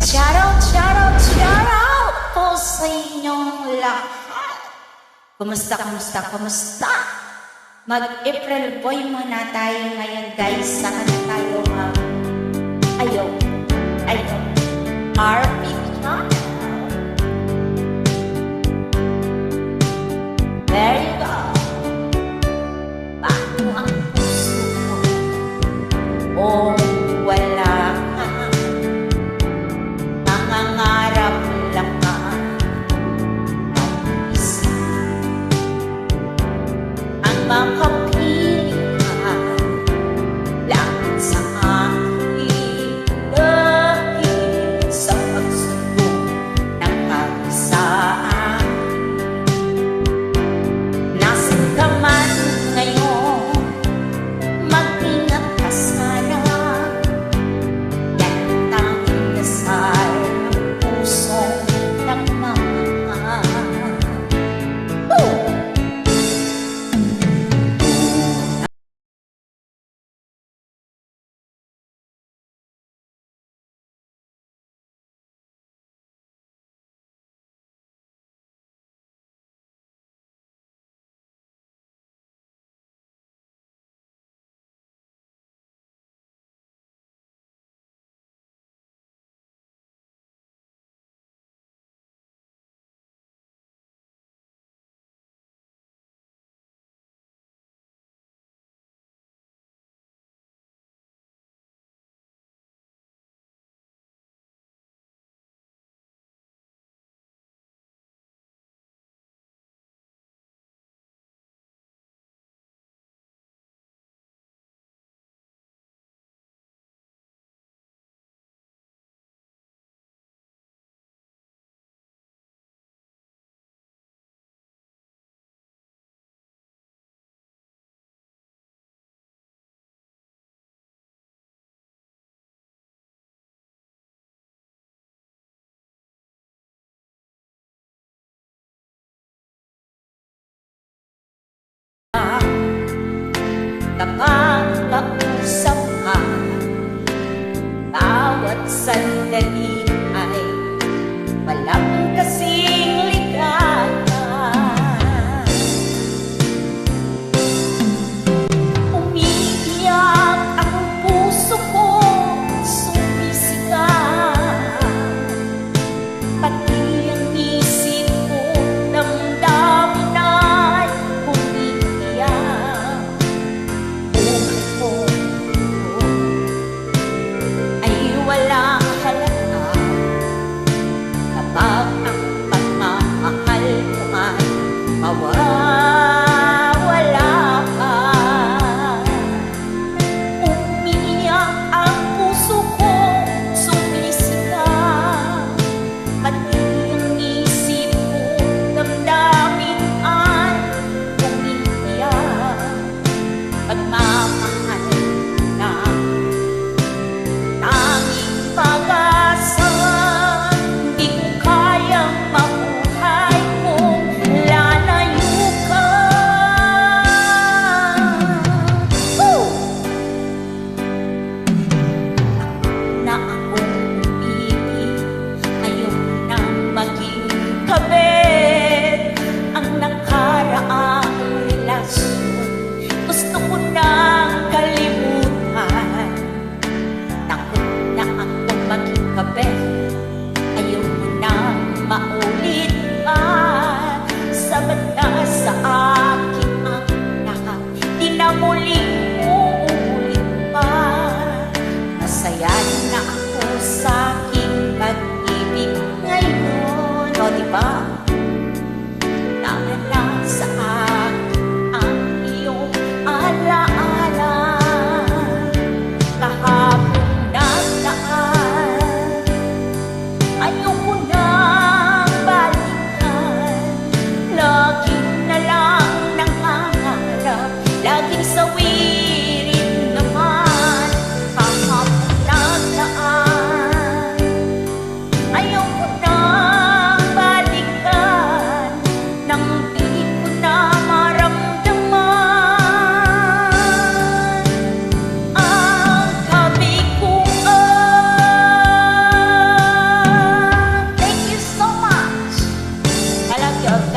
Shoutout, shoutout, shoutout po sa inyong lahat. Kumusta, kumusta, kumusta? Mag-April boy muna tayo ngayon guys. Saan tayo ayaw, RP channel. There you go. Paano ang puso mo? Oh, wala ka. Nangangarap lang ka ng isa. Ang makapili ka langit sa akin dahil sa pagsundo ng kagisaan. Nasaan ka man ngayon, mag-ingat ka sana. Yan ang tanging dasal ng pusong nagmamahal. Kapag kausap ka, bawat sandali ay walang kasing ligaya. Umiiyak ang puso ko, sumisigaw. Pati ang isip ko, damdamin ay umiiyak. Ay walang halaga kapag ang pagmamahal mo ay mawawala ka. Umiiyak ang puso ko, sumisigaw. Pati ang isip ko, damdamin ay umiiyak. Pagmamahal na tanging pag-asa, di ko kayang mabuhay kung lalayo ka. Na akong umibig, ayaw nang maging kabit ang nakaraang relasyon. Gusto ko nang kalimutan. Takot na akong maging kabit, ayaw mo nang maulit pa. Sabat na sa akin ang lahat, di na muling uulit pa. Masaya na ako sa aking pag-ibig ngayon. O diba? Naala sa akin ang iyong alaala. Kahapon nagdaan, や